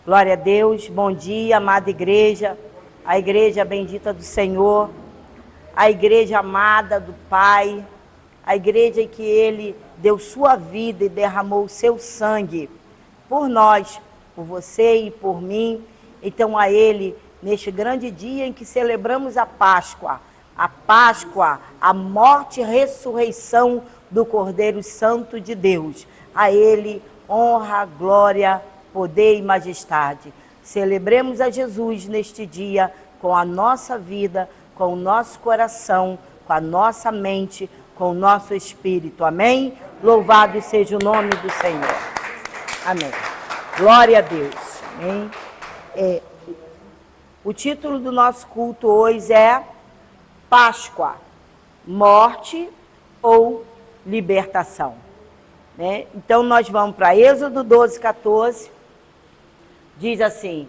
Glória a Deus, bom dia, amada igreja, a igreja bendita do Senhor, a igreja amada do Pai, a igreja em que Ele deu sua vida e derramou o seu sangue por nós, por você e por mim. Então a Ele, neste grande dia em que celebramos a Páscoa, a morte e ressurreição do Cordeiro Santo de Deus, a Ele honra, glória, poder e majestade. Celebremos a Jesus neste dia com a nossa vida, com o nosso coração, com a nossa mente, com o nosso espírito. Amém? Louvado seja o nome do Senhor. Amém. Glória a Deus. Amém? O título do nosso culto hoje é Páscoa, morte ou libertação. Né? Então nós vamos para Êxodo 12, 14. Diz assim: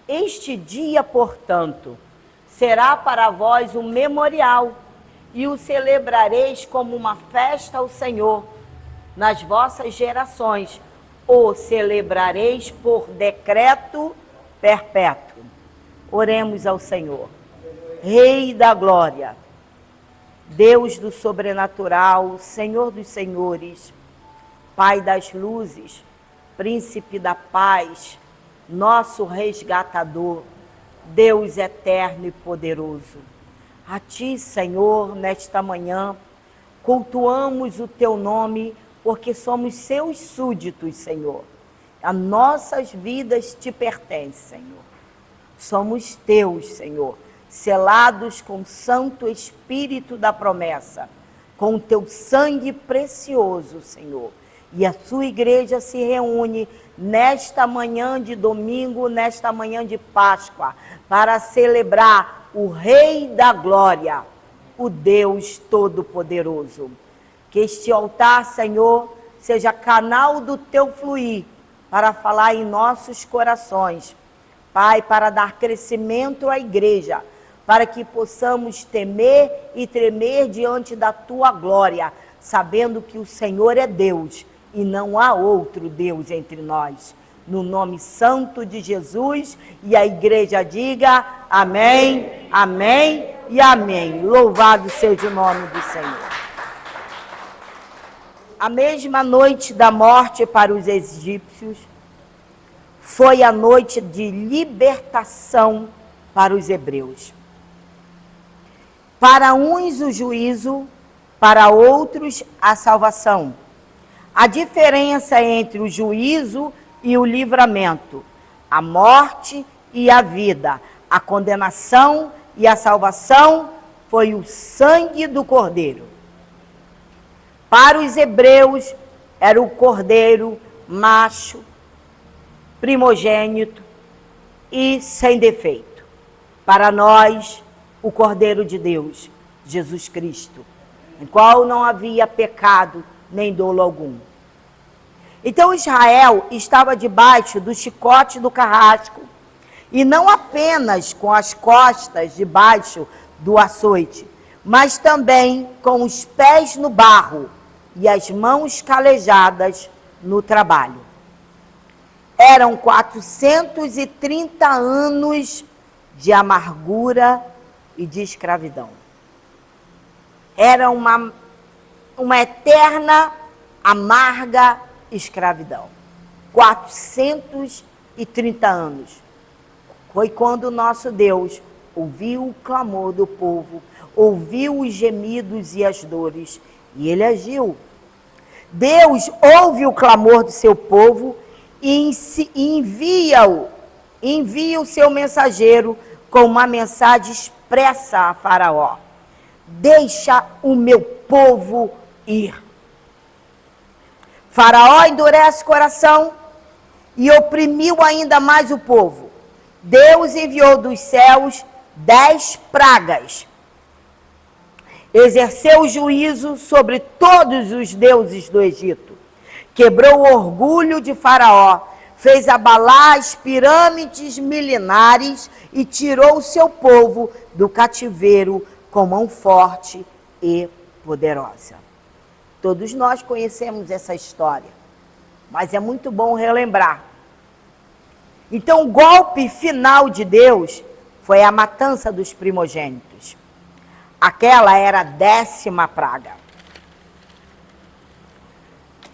este dia, portanto, será para vós um memorial, e o celebrareis como uma festa ao Senhor nas vossas gerações. O celebrareis por decreto perpétuo. Oremos ao Senhor. Rei da glória, Deus do sobrenatural, Senhor dos senhores, Pai das luzes, Príncipe da paz, nosso resgatador, Deus eterno e poderoso. A Ti, Senhor, nesta manhã, cultuamos o Teu nome, porque somos Seus súditos, Senhor. As nossas vidas Te pertencem, Senhor. Somos Teus, Senhor, selados com o Santo Espírito da promessa, com o Teu sangue precioso, Senhor. E a Sua igreja se reúne nesta manhã de domingo, nesta manhã de Páscoa, para celebrar o Rei da Glória, o Deus Todo-Poderoso. Que este altar, Senhor, seja canal do Teu fluir, para falar em nossos corações. Pai, para dar crescimento à igreja, para que possamos temer e tremer diante da Tua glória, sabendo que o Senhor é Deus e não há outro Deus entre nós. No nome santo de Jesus, e a igreja diga amém, amém e amém. Louvado seja o nome do Senhor. A mesma noite da morte para os egípcios foi a noite de libertação para os hebreus. Para uns o juízo, para outros a salvação. A diferença entre o juízo e o livramento, a morte e a vida, a condenação e a salvação, foi o sangue do Cordeiro. Para os hebreus, era o Cordeiro macho, primogênito e sem defeito. Para nós, o Cordeiro de Deus, Jesus Cristo, em qual não havia pecado nem dolo algum. Então Israel estava debaixo do chicote do carrasco, e não apenas com as costas debaixo do açoite, mas também com os pés no barro e as mãos calejadas no trabalho. Eram 430 anos de amargura e de escravidão. Era uma eterna, amarga escravidão. 430 anos. Foi quando o nosso Deus ouviu o clamor do povo, ouviu os gemidos e as dores, e Ele agiu. Deus ouve o clamor do seu povo e envia o seu mensageiro com uma mensagem expressa a Faraó: deixa o meu povo ir. Faraó endurece o coração e oprimiu ainda mais o povo. Deus enviou dos céus 10 pragas. Exerceu juízo sobre todos os deuses do Egito. Quebrou o orgulho de Faraó, fez abalar as pirâmides milenares e tirou o seu povo do cativeiro com mão forte e poderosa. Todos nós conhecemos essa história, mas é muito bom relembrar. Então, o golpe final de Deus foi a matança dos primogênitos. Aquela era a 10ª praga.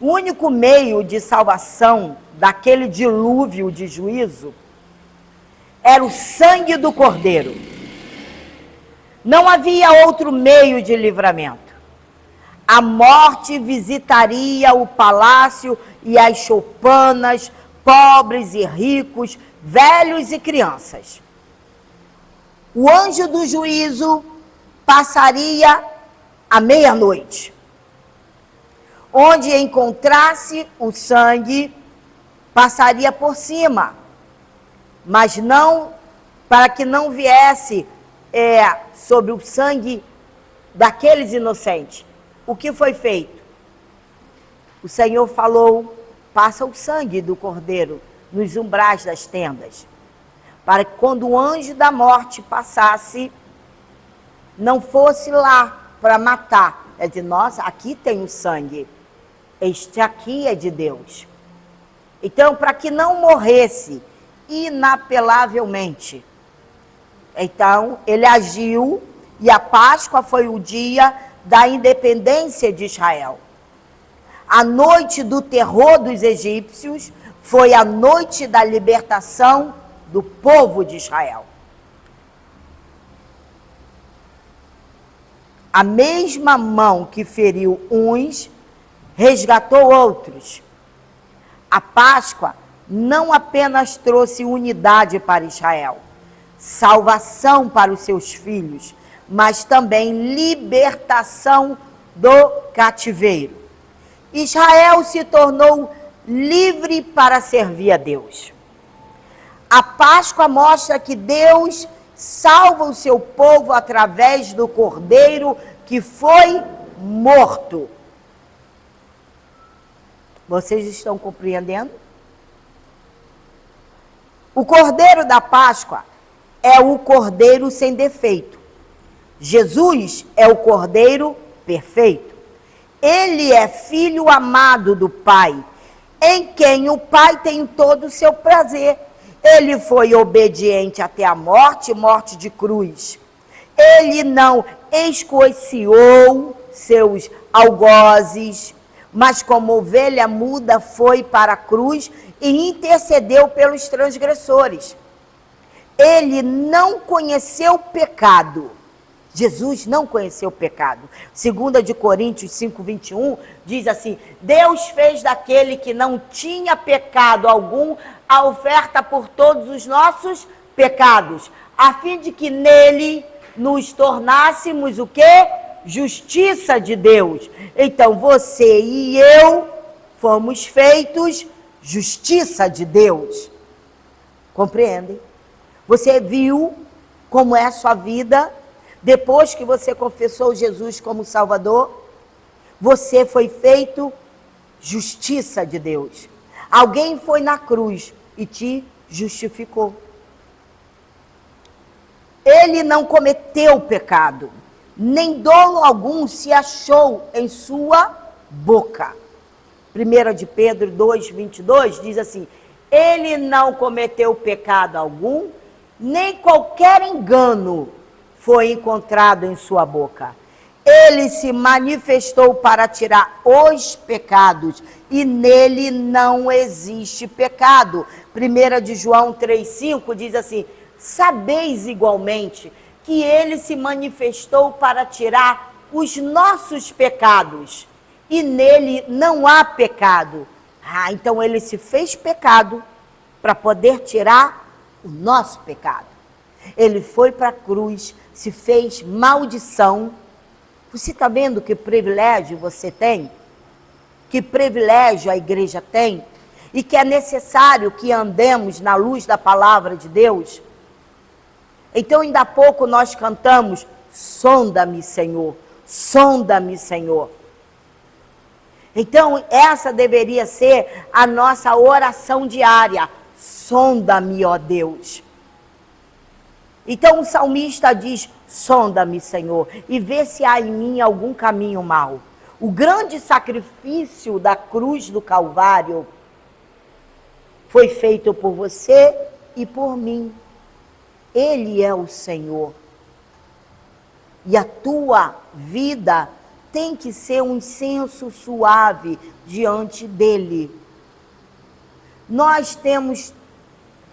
O único meio de salvação daquele dilúvio de juízo era o sangue do Cordeiro. Não havia outro meio de livramento. A morte visitaria o palácio e as choupanas, pobres e ricos, velhos e crianças. O anjo do juízo passaria à meia-noite. Onde encontrasse o sangue, passaria por cima, mas não, para que não viesse sobre o sangue daqueles inocentes. O que foi feito? O Senhor falou: passa o sangue do Cordeiro nos umbrais das tendas, para que quando o anjo da morte passasse, não fosse lá para matar. É de nós, aqui tem o sangue, este aqui é de Deus. Então, para que não morresse inapelavelmente, então ele agiu, e a Páscoa foi o dia da independência de Israel. A noite do terror dos egípcios foi a noite da libertação do povo de Israel. A mesma mão que feriu uns, resgatou outros. A Páscoa não apenas trouxe unidade para Israel, salvação para os seus filhos, mas também libertação do cativeiro. Israel se tornou livre para servir a Deus. A Páscoa mostra que Deus salva o seu povo através do Cordeiro que foi morto. Vocês estão compreendendo? O Cordeiro da Páscoa é o Cordeiro sem defeito. Jesus é o Cordeiro perfeito. Ele é filho amado do Pai, em quem o Pai tem todo o seu prazer. Ele foi obediente até a morte, morte de cruz. Ele não escociou seus algozes, mas como ovelha muda foi para a cruz e intercedeu pelos transgressores. Ele não conheceu pecado. Jesus não conheceu pecado. 2 de Coríntios 5:21 diz assim: Deus fez daquele que não tinha pecado algum a oferta por todos os nossos pecados, a fim de que nele nos tornássemos o quê? Justiça de Deus. Então você e eu fomos feitos justiça de Deus. Compreendem? Você viu como é a sua vida depois que você confessou Jesus como Salvador? Você foi feito justiça de Deus. Alguém foi na cruz e te justificou. Ele não cometeu pecado, nem dolo algum se achou em sua boca. 1 de Pedro 2:22 diz assim: ele não cometeu pecado algum, nem qualquer engano foi encontrado em sua boca. Ele se manifestou para tirar os pecados, e nele não existe pecado. 1 de João 3,5 diz assim: sabeis igualmente que ele se manifestou para tirar os nossos pecados, e nele não há pecado. Então ele se fez pecado para poder tirar o nosso pecado. Ele foi para a cruz, se fez maldição. Você está vendo que privilégio você tem? Que privilégio a igreja tem? E que é necessário que andemos na luz da palavra de Deus? Então, ainda há pouco nós cantamos: sonda-me, Senhor, sonda-me, Senhor. Então, essa deveria ser a nossa oração diária: sonda-me, ó Deus. Então, o salmista diz: sonda-me, Senhor, e vê se há em mim algum caminho mau. O grande sacrifício da cruz do Calvário foi feito por você e por mim. Ele é o Senhor. E a tua vida tem que ser um incenso suave diante dele. Nós temos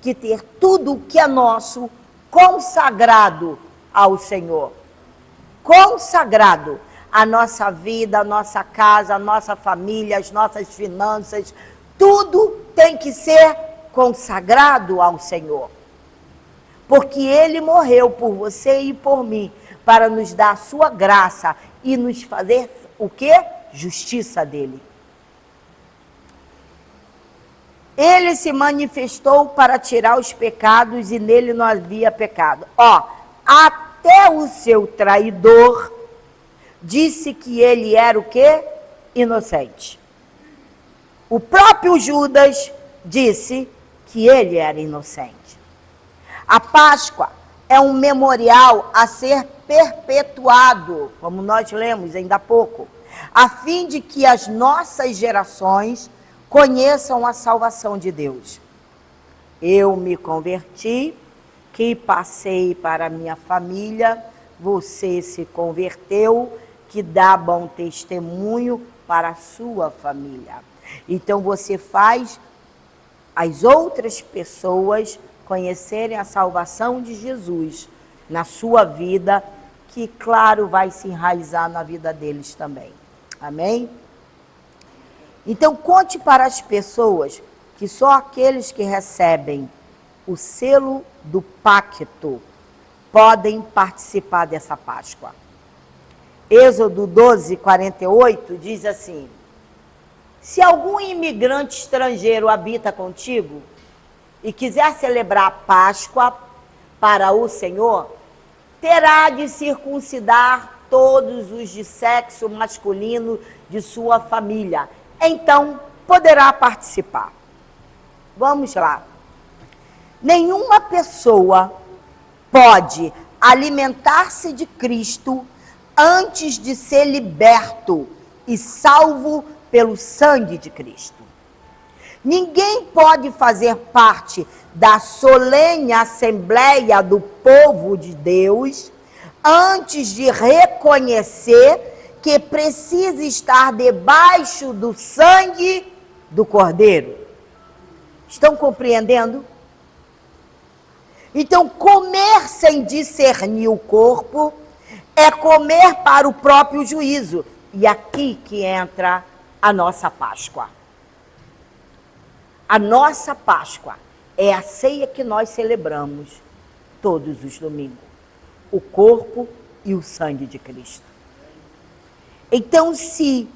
que ter tudo o que é nosso consagrado ao Senhor. Consagrado. A nossa vida, a nossa casa, a nossa família, as nossas finanças, tudo tem que ser consagrado ao Senhor. Porque Ele morreu por você e por mim, para nos dar a sua graça e nos fazer o quê? Justiça dele. Ele se manifestou para tirar os pecados e nele não havia pecado. Até o seu traidor disse que ele era o quê? Inocente. O próprio Judas disse que ele era inocente. A Páscoa é um memorial a ser perpetuado, como nós lemos ainda há pouco, a fim de que as nossas gerações conheçam a salvação de Deus. Eu me converti, que passei para a minha família, você se converteu, que dá bom testemunho para a sua família. Então você faz as outras pessoas conhecerem a salvação de Jesus na sua vida, que claro vai se enraizar na vida deles também. Amém? Então conte para as pessoas que só aqueles que recebem o selo do pacto podem participar dessa Páscoa. Êxodo 12, 48 diz assim: se algum imigrante estrangeiro habita contigo e quiser celebrar a Páscoa para o Senhor, terá de circuncidar todos os de sexo masculino de sua família. Então, poderá participar. Vamos lá. Nenhuma pessoa pode alimentar-se de Cristo antes de ser liberto e salvo pelo sangue de Cristo. Ninguém pode fazer parte da solene assembleia do povo de Deus antes de reconhecer que precisa estar debaixo do sangue do Cordeiro. Estão compreendendo? Então, comer sem discernir o corpo é comer para o próprio juízo. E aqui que entra a nossa Páscoa. A nossa Páscoa é a ceia que nós celebramos todos os domingos. O corpo e o sangue de Cristo. Então, se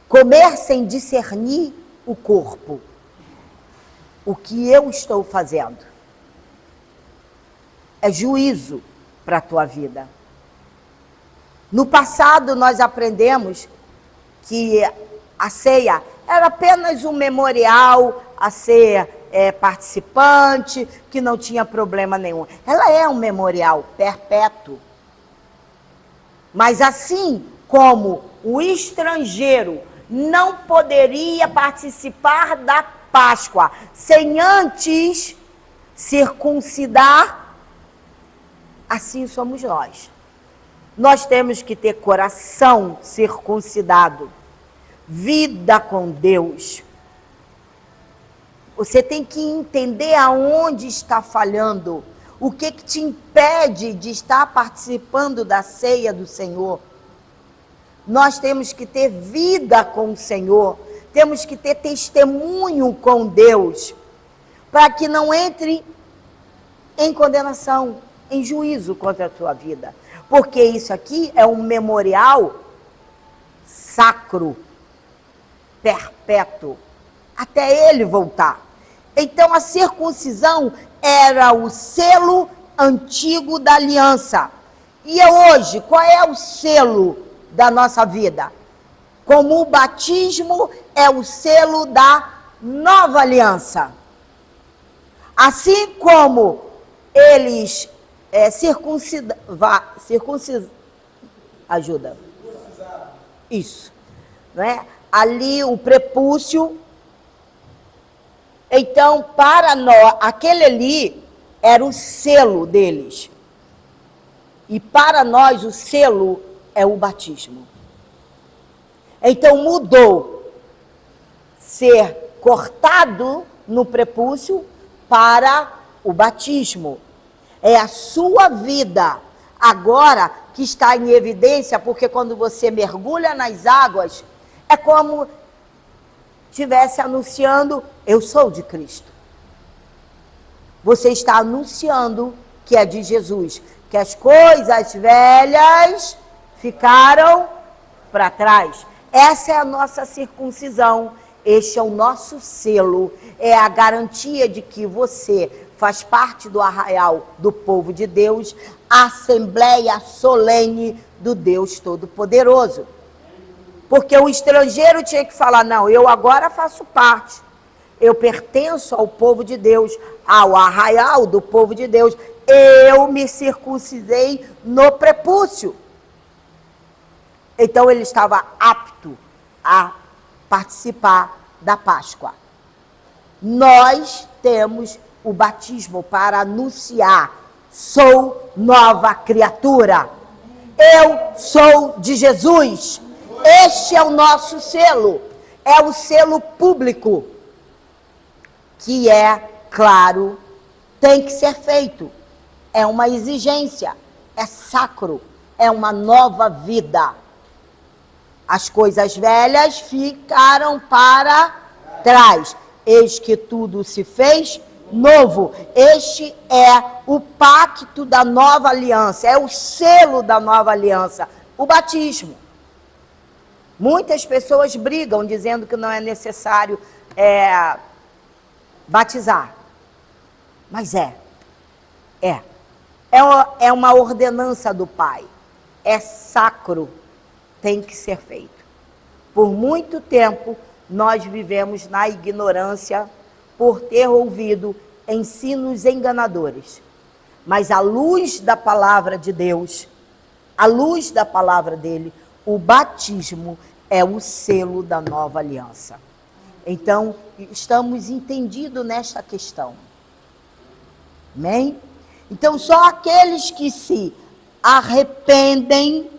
comer sem discernir o corpo, o que eu estou fazendo é juízo para a tua vida. No passado, nós aprendemos que a ceia era apenas um memorial a ser participante, que não tinha problema nenhum. Ela é um memorial perpétuo. Mas assim como o estrangeiro não poderia participar da Páscoa sem antes circuncidar, assim somos nós. Nós temos que ter coração circuncidado, vida com Deus. Você tem que entender aonde está falhando, o que te impede de estar participando da ceia do Senhor. Nós temos que ter vida com o Senhor, temos que ter testemunho com Deus, para que não entre em condenação, em juízo contra a tua vida. Porque isso aqui é um memorial sacro, perpétuo, até ele voltar. Então a circuncisão era o selo antigo da aliança. E hoje, qual é o selo da nossa vida? Como o batismo é o selo da nova aliança. Assim como eles ajuda. Isso. Né? Ali o prepúcio Então, para nós, aquele ali era o selo deles. E para nós, o selo é o batismo. Então, mudou ser cortado no prepúcio para o batismo. É a sua vida agora que está em evidência, porque quando você mergulha nas águas, é como estivesse anunciando, eu sou de Cristo. Você está anunciando que é de Jesus, que as coisas velhas ficaram para trás. Essa é a nossa circuncisão, este é o nosso selo, é a garantia de que você faz parte do arraial do povo de Deus, a assembleia solene do Deus Todo-Poderoso. Porque o estrangeiro tinha que falar, não, eu agora faço parte, eu pertenço ao povo de Deus, ao arraial do povo de Deus, eu me circuncisei no prepúcio. Então ele estava apto a participar da Páscoa. Nós temos o batismo para anunciar, sou nova criatura, eu sou de Jesus. Este é o nosso selo, é o selo público, que é, claro, tem que ser feito, é uma exigência, é sacro, é uma nova vida. As coisas velhas ficaram para trás, eis que tudo se fez novo. Este é o pacto da nova aliança, é o selo da nova aliança, o batismo. Muitas pessoas brigam dizendo que não é necessário batizar. Mas é uma ordenança do Pai. É sacro, tem que ser feito. Por muito tempo, nós vivemos na ignorância por ter ouvido ensinos enganadores. Mas à luz da palavra de Deus, à luz da palavra dele, o batismo é o selo da nova aliança. Então, estamos entendidos nesta questão. Amém? Então, só aqueles que se arrependem,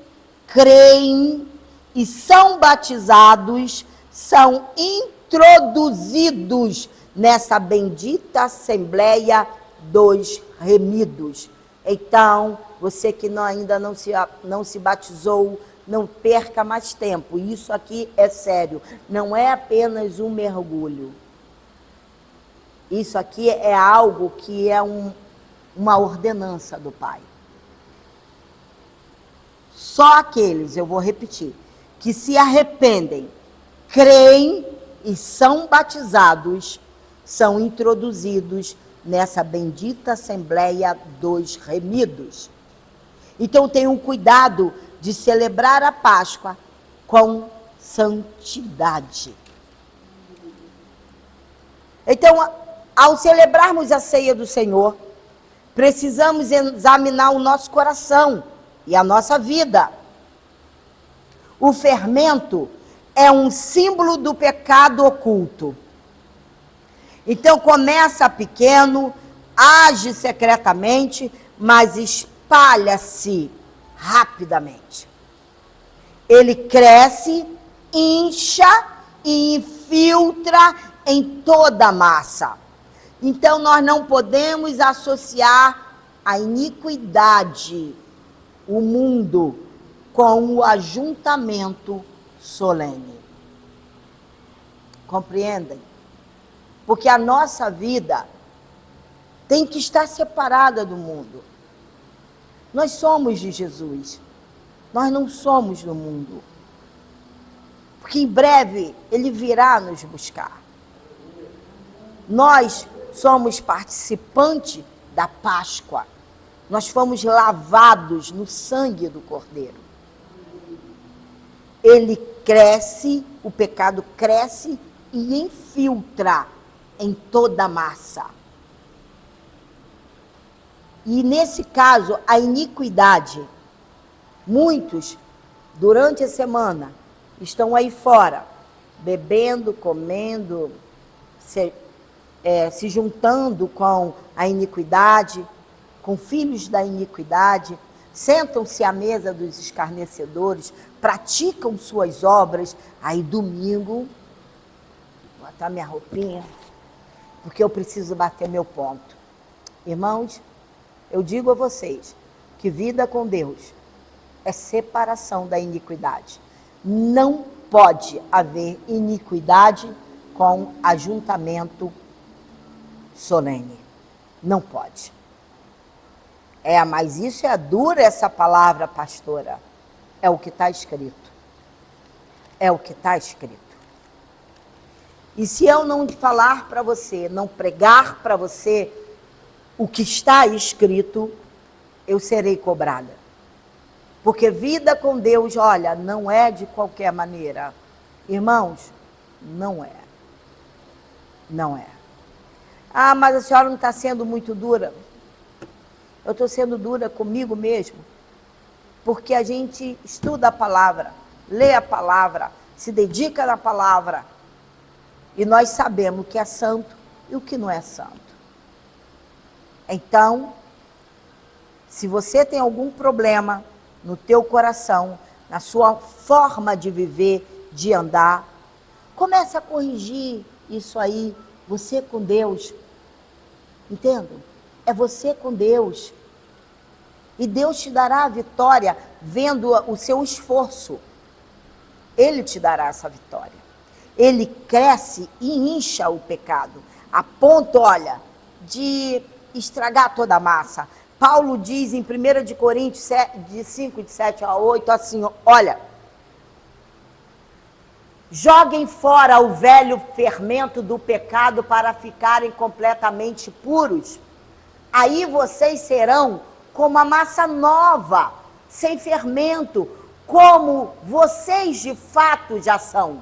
creem e são batizados, são introduzidos nessa bendita Assembleia dos Remidos. Então, você que ainda não se batizou, não perca mais tempo. Isso aqui é sério. Não é apenas um mergulho. Isso aqui é algo que é uma ordenança do Pai. Só aqueles, eu vou repetir, que se arrependem, creem e são batizados, são introduzidos nessa bendita Assembleia dos Remidos. Então tenham cuidado de celebrar a Páscoa com santidade. Então, ao celebrarmos a ceia do Senhor, precisamos examinar o nosso coração e a nossa vida. O fermento é um símbolo do pecado oculto. Então começa pequeno, age secretamente, mas espalha-se rapidamente. Ele cresce, incha e infiltra em toda a massa. Então nós não podemos associar a iniquidade, o mundo, com o ajuntamento solene. Compreendem? Porque a nossa vida tem que estar separada do mundo. Nós somos de Jesus. Nós não somos do mundo. Porque em breve ele virá nos buscar. Nós somos participantes da Páscoa. Nós fomos lavados no sangue do Cordeiro. Ele cresce, o pecado cresce e infiltra em toda a massa. E nesse caso, a iniquidade, muitos, durante a semana, estão aí fora, bebendo, comendo, se juntando com a iniquidade, com filhos da iniquidade, sentam-se à mesa dos escarnecedores, praticam suas obras. Aí domingo, vou botar minha roupinha, porque eu preciso bater meu ponto. Irmãos, eu digo a vocês que vida com Deus é separação da iniquidade. Não pode haver iniquidade com ajuntamento solene. Não pode. Mas isso é dura, essa palavra, pastora. É o que está escrito. É o que está escrito. E se eu não falar para você, não pregar para você o que está escrito, eu serei cobrada. Porque vida com Deus, olha, não é de qualquer maneira. Irmãos, não é. Não é. Ah, mas a senhora não está sendo muito dura. Eu estou sendo dura comigo mesmo. Porque a gente estuda a palavra, lê a palavra, se dedica na palavra. E nós sabemos o que é santo e o que não é santo. Então, se você tem algum problema no teu coração, na sua forma de viver, de andar, comece a corrigir isso aí, você com Deus. Entendam? É você com Deus. E Deus te dará a vitória vendo o seu esforço. Ele te dará essa vitória. Ele cresce e incha o pecado, a ponto, olha, de estragar toda a massa. Paulo diz em 1 Coríntios 5, de 7 a 8, assim, olha, joguem fora o velho fermento do pecado para ficarem completamente puros. Aí vocês serão como a massa nova, sem fermento, como vocês de fato já são.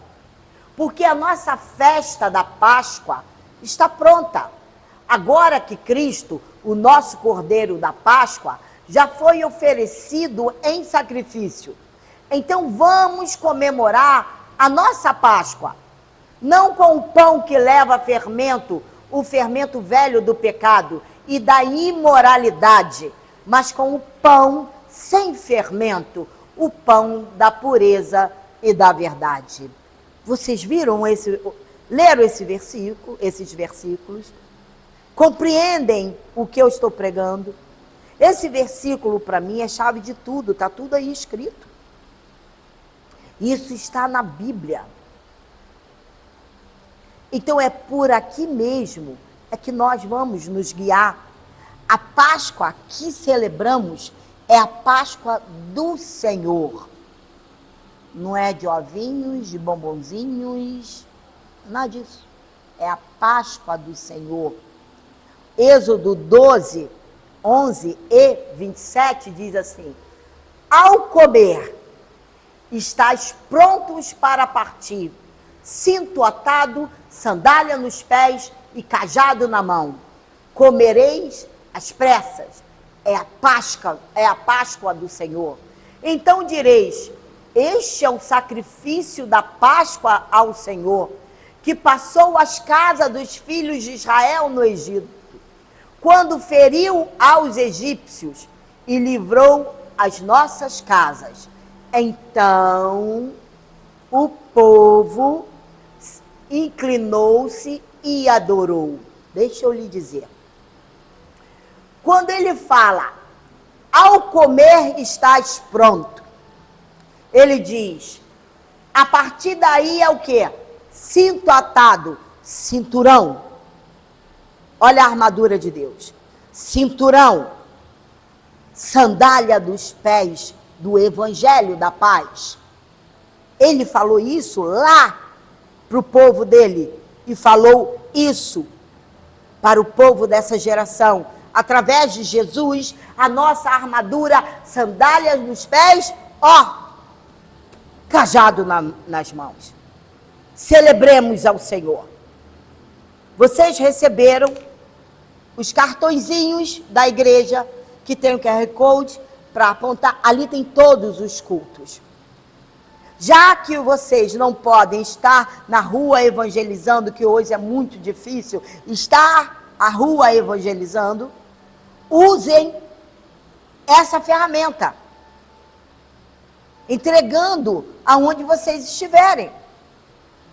Porque a nossa festa da Páscoa está pronta. Agora que Cristo, o nosso Cordeiro da Páscoa, já foi oferecido em sacrifício. Então vamos comemorar a nossa Páscoa. Não com o pão que leva fermento, o fermento velho do pecado e da imoralidade, mas com o pão sem fermento, o pão da pureza e da verdade. Vocês viram leram esses versículos? Compreendem o que eu estou pregando? Esse versículo, para mim, é chave de tudo, está tudo aí escrito. Isso está na Bíblia. Então é por aqui mesmo que nós vamos nos guiar. A Páscoa que celebramos é a Páscoa do Senhor. Não é de ovinhos, de bombonzinhos, nada disso. É a Páscoa do Senhor. Êxodo 12, 11 e 27 diz assim: ao comer, estáis prontos para partir, cinto atado, sandália nos pés e cajado na mão. Comereis às pressas. É a Páscoa do Senhor. Então direis: este é o sacrifício da Páscoa ao Senhor, que passou as casas dos filhos de Israel no Egito, quando feriu aos egípcios e livrou as nossas casas. Então o povo inclinou-se e adorou. Deixa eu lhe dizer. Quando ele fala, ao comer estás pronto, ele diz, a partir daí é o quê? Cinto atado, cinturão. Olha a armadura de Deus. Cinturão, sandália dos pés do Evangelho da Paz. Ele falou isso lá para o povo dele e falou isso para o povo dessa geração. Através de Jesus, a nossa armadura, sandálias nos pés, cajado nas mãos. Celebremos ao Senhor. Vocês receberam os cartõezinhos da igreja, que tem o QR Code para apontar. Ali tem todos os cultos. já que vocês não podem estar na rua evangelizando, que hoje é muito difícil estar à rua evangelizando, usem essa ferramenta, entregando aonde vocês estiverem.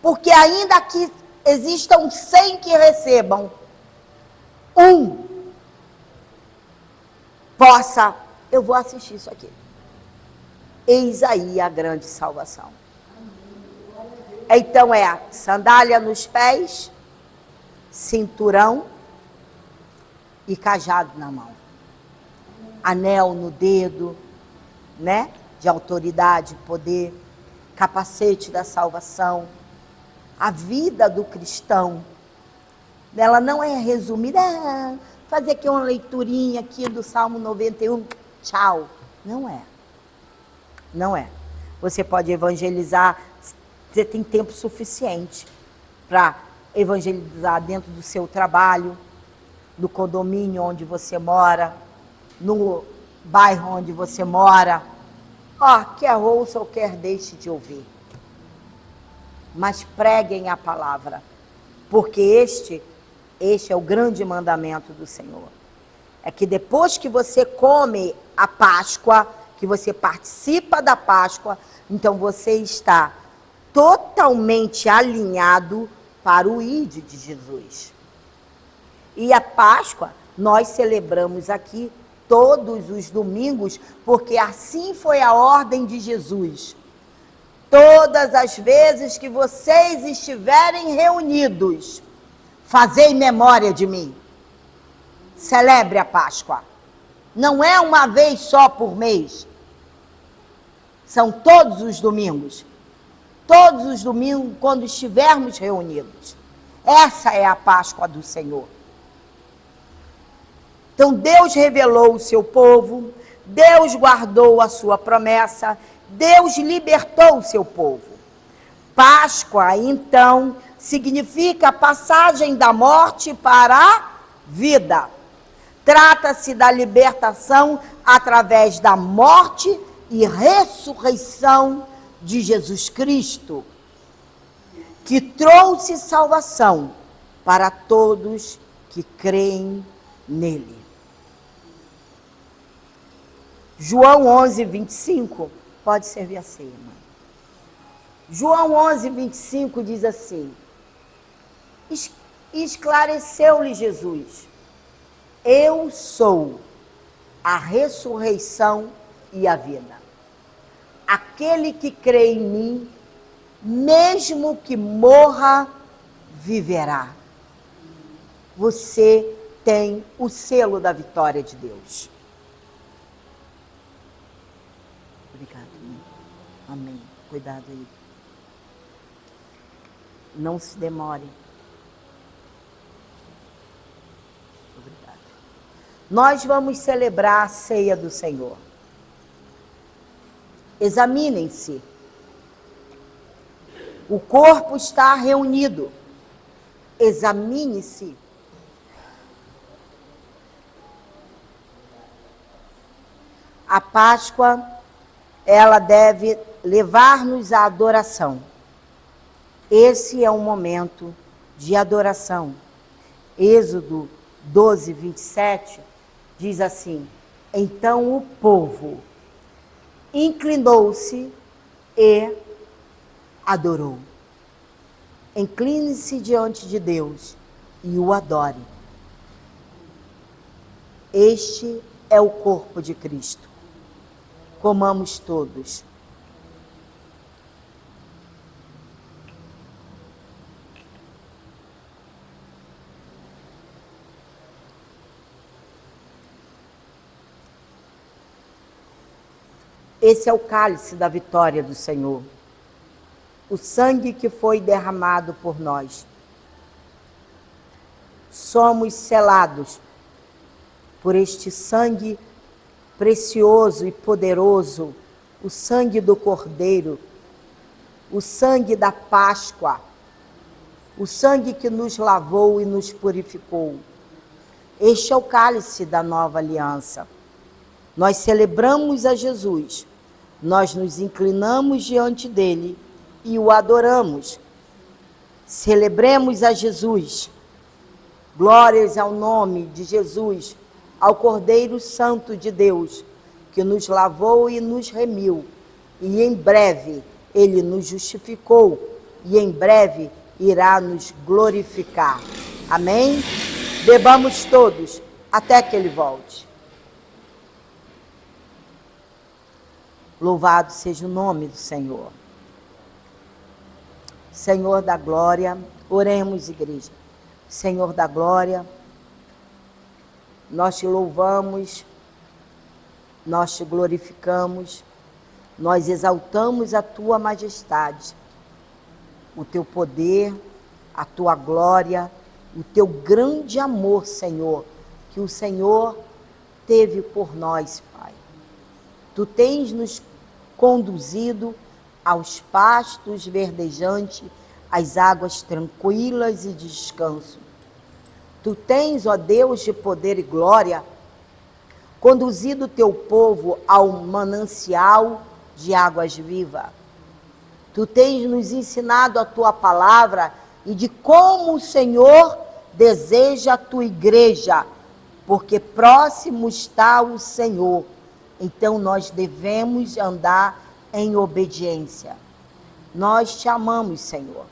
Porque ainda que existam 100 que recebam, um possa, eu vou assistir isso aqui. Eis aí a grande salvação. Então é sandália nos pés, cinturão e cajado na mão. Anel no dedo, né? De autoridade, poder, capacete da salvação. A vida do cristão, ela não é resumida, fazer aqui uma leiturinha aqui do Salmo 91, tchau. Não é. Não é. Você pode evangelizar, você tem tempo suficiente para evangelizar dentro do seu trabalho, no condomínio onde você mora, no bairro onde você mora. Quer ouça ou quer deixe de ouvir. Mas preguem a palavra, porque este é o grande mandamento do Senhor. É que depois que você come a Páscoa, que você participa da Páscoa, então você está totalmente alinhado para o Ide de Jesus. E a Páscoa nós celebramos aqui todos os domingos, porque assim foi a ordem de Jesus. Todas as vezes que vocês estiverem reunidos, fazei memória de mim. Celebre a Páscoa. Não é uma vez só por mês. São todos os domingos. Todos os domingos, quando estivermos reunidos. Essa é a Páscoa do Senhor. Então Deus revelou o seu povo, Deus guardou a sua promessa, Deus libertou o seu povo. Páscoa, então, significa a passagem da morte para a vida. Trata-se da libertação através da morte e ressurreição de Jesus Cristo, que trouxe salvação para todos que creem nele. João 11, 25, pode servir a ceia, mãe. João 11, 25 diz assim: esclareceu-lhe Jesus: eu sou a ressurreição e a vida. Aquele que crê em mim, mesmo que morra, viverá. Você tem o selo da vitória de Deus. Obrigada, mãe. Amém. Cuidado aí. Não se demore. Obrigada. Nós vamos celebrar a ceia do Senhor. Examinem-se. O corpo está reunido. Examine-se. A Páscoa, ela deve levar-nos à adoração. Esse é um momento de adoração. Êxodo 12, 27 diz assim: então o povo inclinou-se e adorou. Incline-se diante de Deus e o adore. Este é o corpo de Cristo. Comamos todos. Esse é o cálice da vitória do Senhor. O sangue que foi derramado por nós. Somos selados por este sangue precioso e poderoso, o sangue do Cordeiro, o sangue da Páscoa, o sangue que nos lavou e nos purificou. Este é o cálice da nova aliança. Nós celebramos a Jesus, Nós nos inclinamos diante dele e o adoramos. Celebremos a Jesus. Glórias ao nome de Jesus, ao Cordeiro Santo de Deus, que nos lavou e nos remiu, e em breve ele nos justificou, e em breve irá nos glorificar. Amém? Bebamos todos, até que ele volte. Louvado seja o nome do Senhor. Senhor da glória, oremos, igreja. Senhor da glória, nós te louvamos, nós te glorificamos, nós exaltamos a tua majestade, o teu poder, a tua glória, o teu grande amor, Senhor, que o Senhor teve por nós, Pai. Tu tens nos conduzido aos pastos verdejantes, às águas tranquilas e de descanso. Tu tens, ó Deus de poder e glória, conduzido o teu povo ao manancial de águas vivas. Tu tens nos ensinado a tua palavra e de como o Senhor deseja a tua igreja, porque próximo está o Senhor. Então nós devemos andar em obediência. Nós te amamos, Senhor,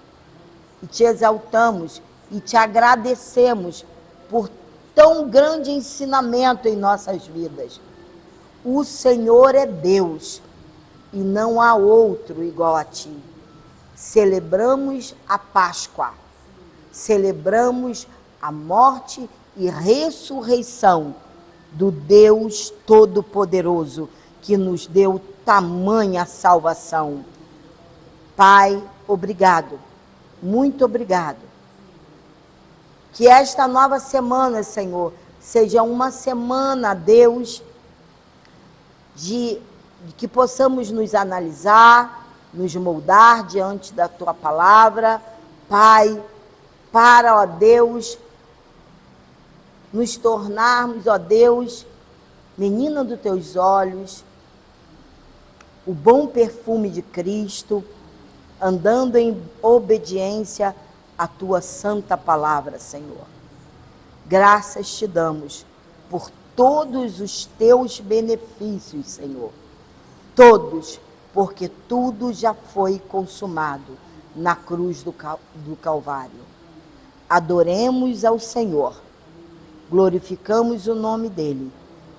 e te exaltamos e te agradecemos por tão grande ensinamento em nossas vidas. O Senhor é Deus e não há outro igual a ti. Celebramos a Páscoa, celebramos a morte e ressurreição do Deus Todo-Poderoso, que nos deu tamanha salvação. Pai, obrigado, muito obrigado. Que esta nova semana, Senhor, seja uma semana, Deus, de que possamos nos analisar, nos moldar diante da tua palavra, Pai, para, ó Deus, nos tornarmos, ó Deus, menina dos teus olhos, o bom perfume de Cristo, andando em obediência à tua santa palavra, Senhor. Graças te damos por todos os teus benefícios, Senhor. Todos, porque tudo já foi consumado na cruz do Calvário. Adoremos ao Senhor, glorificamos o nome dele.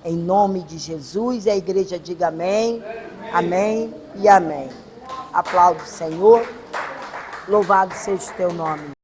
Em nome de Jesus, a igreja diga amém, amém e amém. Aplaude o Senhor, louvado seja o teu nome.